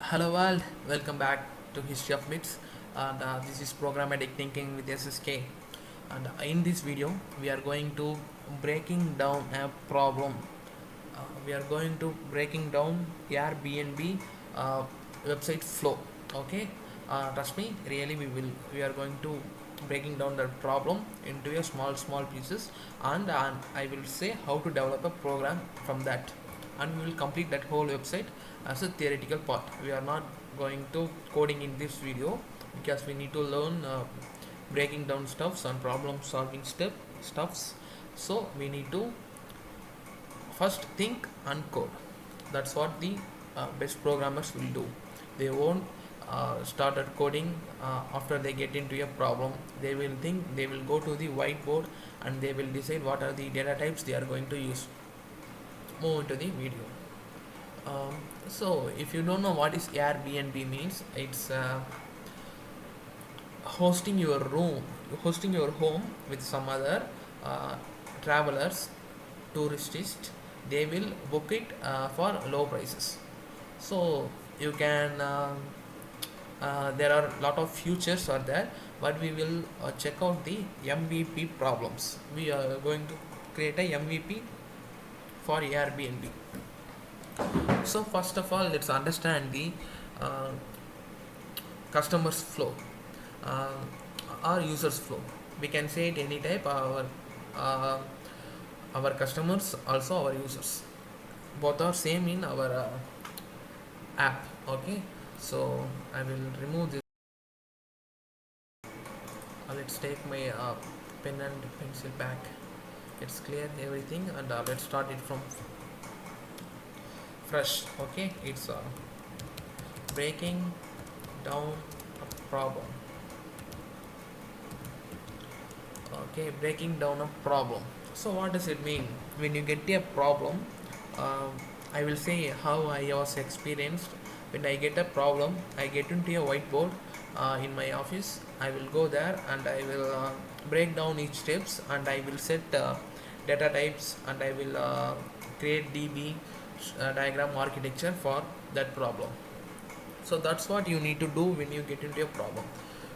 Hello world, welcome back to History of Bits, and this is Programmatic Thinking with SSK. And in this video, we are going to breaking down a problem. We are going to breaking down Airbnb uh, website flow. Okay, trust me, really we are going to breaking down the problem into a small pieces, and I will say how to develop a program from that, and we will complete that whole website as a theoretical part. We are not going to coding in this video because we need to learn breaking down stuffs and problem solving stuffs. So we need to first think and code. That's what the best programmers will do. They won't started coding after they get into a problem. They will think, they will go to the whiteboard, and they will decide what are the data types they are going to use. Move into the video. So if you don't know what is Airbnb means, it's hosting your room, hosting your home with some other uh, travelers, tourists. They will book it for low prices. So you can there are a lot of futures are there, but we will check out the MVP problems. We are going to create a MVP for Airbnb. So first of all, let's understand the uh, customers flow uh, or users flow. We can say it any type. Uh, our customers also our users. Both are same in our app. Okay. So I will remove this. Let's take my pen and pencil back. Let's clear everything, and let's start it from fresh. Okay. It's breaking down a problem. Okay, breaking down a problem. So what does it mean when you get a problem? uh, I will say how I was experienced. When I get a problem, I get into a whiteboard in my office. I will go there and I will break down each steps, and I will set data types, and I will create DB diagram architecture for that problem. So that's what you need to do when you get into a problem.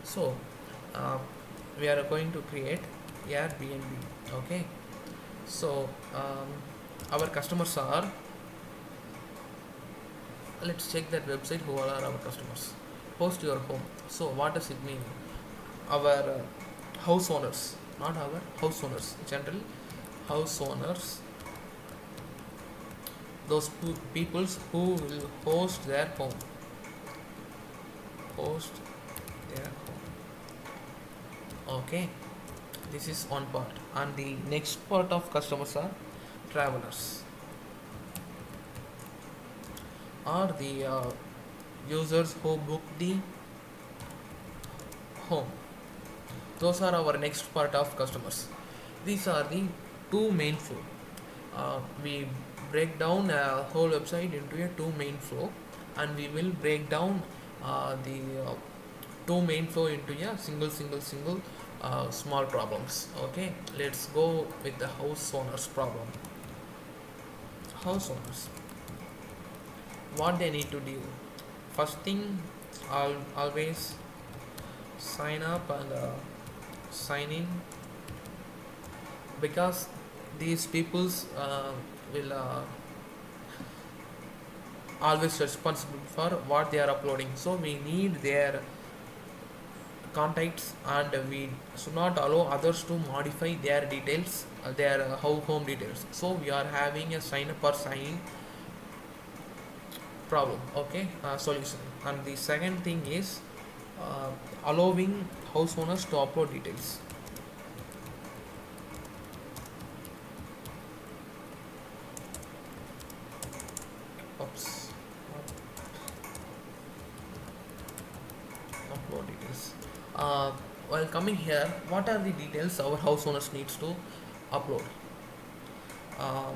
So uh, we are going to create Airbnb. Okay. So our customers are, let's check that website. Who are our customers? Host your home. So what does it mean? Our house owners, not our house owners, general house owners, those peoples who will host their home, host their home. Okay, this is one part, and the next part of customers are travelers, are the users who book the home. Those are our next part of customers. These are the two main flow. We break down a whole website into a two main flow, and we will break down the two main flow into a single small problems. Okay, let's go with the house owners problem. House owners, what they need to do? First thing, I'll always sign up and sign in, because these peoples will always responsible for what they are uploading. So we need their contacts, and we should not allow others to modify their details, their home details. So we are having a sign up or sign in problem. Okay, solution. And the second thing is allowing house owners to upload details. Oops. Upload details. While coming here, what are the details our house owners needs to upload? Uh,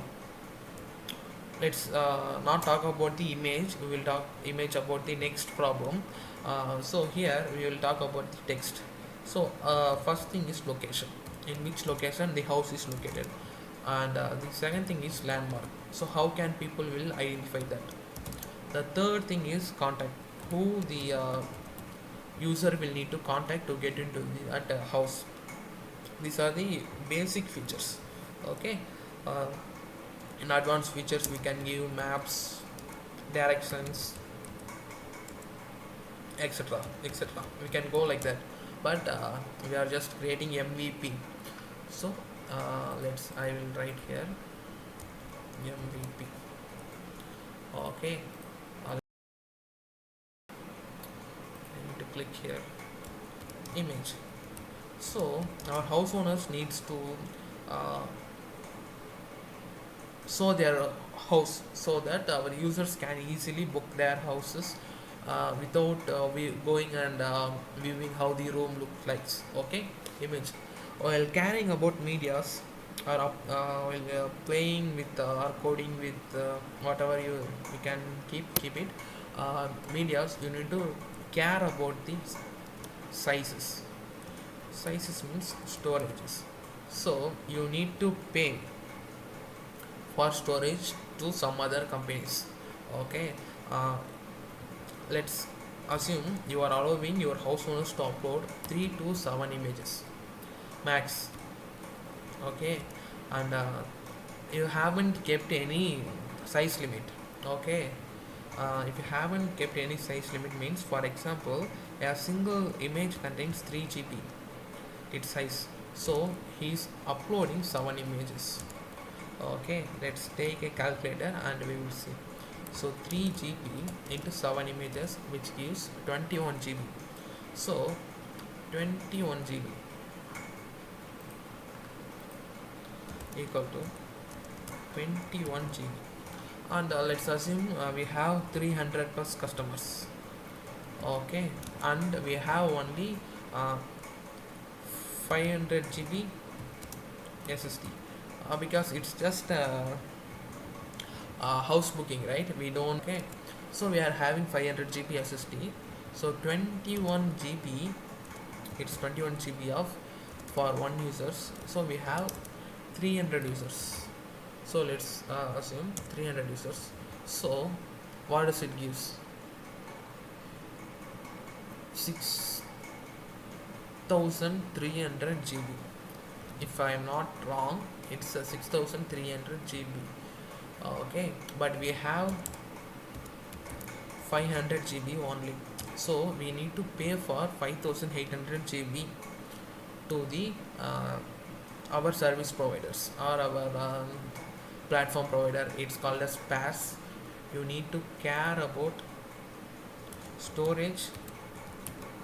let's not talk about the image. We will talk image about the next problem. So here we will talk about the text. So first thing is location. In which location the house is located, and the second thing is landmark. So how can people will identify that? The third thing is contact, who the user will need to contact to get into that house. These are the basic features. Okay. uh, in advanced features we can give maps, directions, etc, etc. We can go like that, but we are just creating MVP. So let's, I will write here MVP. Okay. I need to click here image. So our house owners needs to uh, show their house so that our users can easily book their houses without we going and viewing how the room looks like. Okay. Image. While caring about medias, or while playing with or coding with whatever you can keep it, medias, you need to care about the sizes. Sizes means storages. So you need to pay for storage to some other companies. Okay. uh, let's assume you are allowing your house owners to upload 3 to 7 images max. Okay. And you haven't kept any size limit. Okay. If you haven't kept any size limit means, for example, a single image contains 3 GB its size, so he's uploading 7 images. Okay, let's take a calculator and we will see. So 3 GB into 7 images, which gives 21 GB. So 21 GB equal to 21 GB. And let's assume we have 300 plus customers. Okay. And we have only 500 GB SSD, because it's just house booking, right? We don't. Okay. So we are having 500 GB SSD. So 21 GB, it's 21 GB of for one users. So we have 300 users. So let's assume 300 users. So what does it gives? 6300 GB. If I am not wrong, it's 6300 GB. Okay, but we have 500 GB only, so we need to pay for 5800 GB to the our service providers or our platform provider. It's called as PaaS. You need to care about storage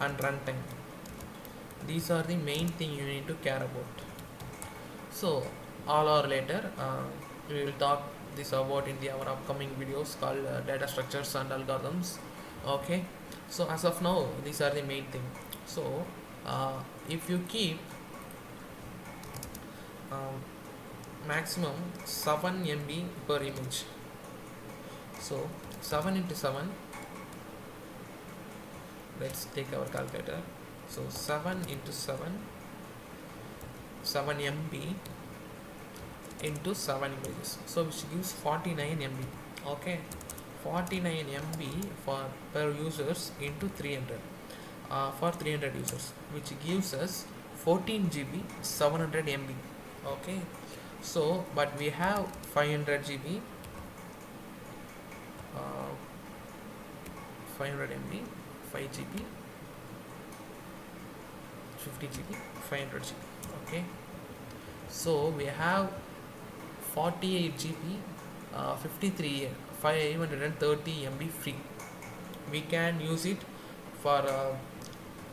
and runtime. These are the main thing you need to care about. So all or later we will talk this about in our upcoming videos called data structures and algorithms. Okay. So as of now, these are the main thing. So if you keep maximum 7 MB per image, so 7 into 7, let's take our calculator. So 7 into 7, 7 MB into 7 images, so which gives 49 MB. Okay. 49 MB for per users into 300 for 300 users, which gives us 14 GB 700 MB. Okay. So but we have 500 GB 500 MB, 5 GB, 50 GB, 500 GB. Okay. So we have 48 GB 53 530 MB free. We can use it for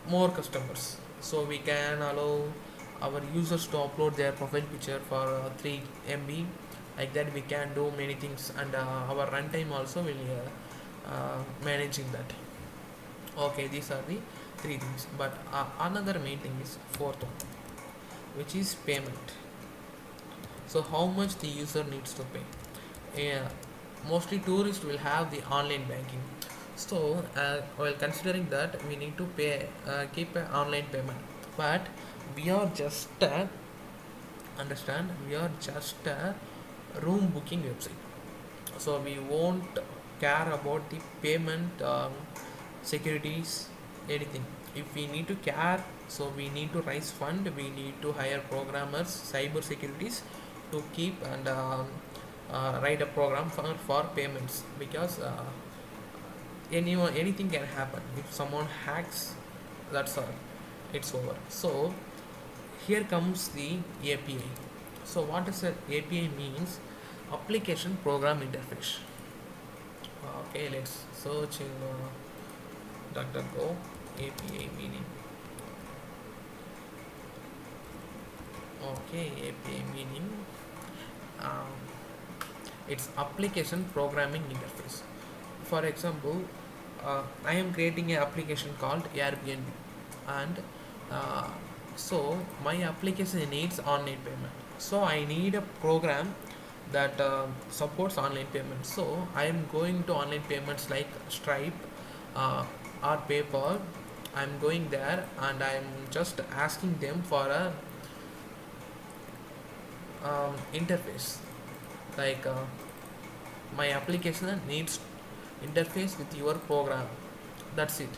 more customers, so we can allow our users to upload their profile picture for 3 MB. Like that we can do many things, and our runtime also will managing that. Okay, these are the three things, but another main thing is fourth one, which is payment. So how much the user needs to pay. Mostly tourists will have the online banking, so while considering that, we need to pay keep an online payment. But we are just understand, we are just a room booking website, so we won't care about the payment securities, anything. If we need to care, so we need to raise fund, we need to hire programmers, cyber securities to keep and write a program for payments, because anything can happen. If someone hacks, that's all, it's over. So here comes the API. So what is an API means? Application program interface. Okay, let's search in DuckDuckGo API meaning. Okay, API meaning, um, it's application programming interface. For example, I am creating an application called Airbnb, and uh, so my application needs online payment. So I need a program that supports online payment. So I am going to online payments like Stripe uh, or PayPal. I'm going there and I'm just asking them for a interface, like my application needs interface with your program, that's it.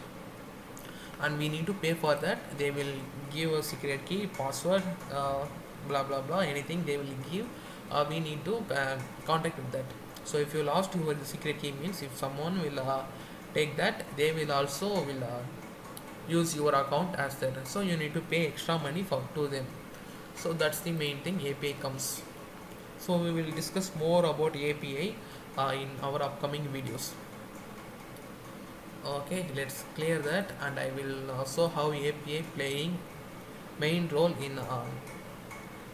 And we need to pay for that. They will give a secret key, password, blah blah blah, anything they will give. We need to contact with that. So if you lost your secret key means, if someone will take that, they will also will use your account as that. So you need to pay extra money for to them. So that's the main thing API comes. So we will discuss more about API in our upcoming videos. Okay, let's clear that, and I will also how API playing main role in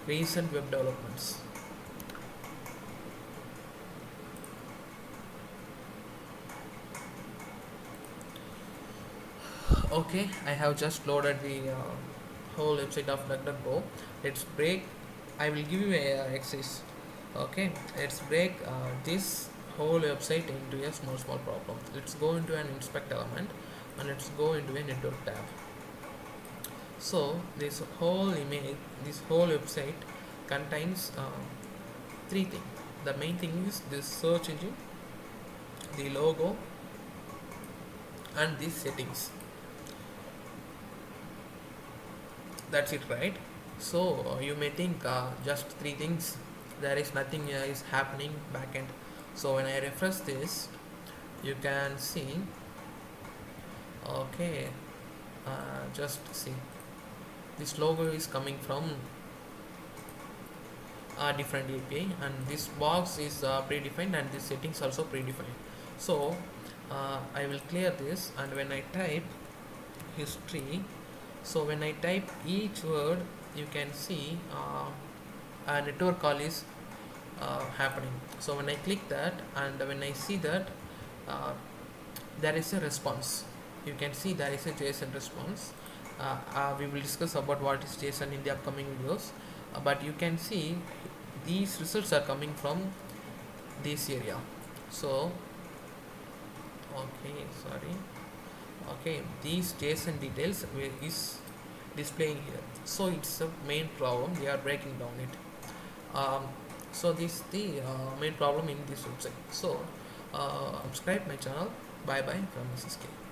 recent web developments. Okay, I have just loaded the whole website of DuckDuckGo. Let's break. I will give you a exercise. Okay, let's break this whole website into a small problem. Let's go into an inspect element and let's go into a network tab. So this whole image, this whole website contains three things. The main thing is this search engine, the logo, and these settings. That's it, right? So you may think just three things, there is nothing is happening backend. So when I refresh this, you can see, okay, just see, this logo is coming from a different API, and this box is predefined, and this settings also predefined. So I will clear this, and when I type history, so when I type each word, you can see a network call is happening. So when I click that, and when I see that uh, there is a response, you can see there is a JSON response. We will discuss about what is JSON in the upcoming videos, but you can see these results are coming from this area. So okay, sorry, okay, these JSON details is displaying here. So it's a main problem, we are breaking down it. So this is the main problem in this website. So subscribe my channel. Bye bye from SSK.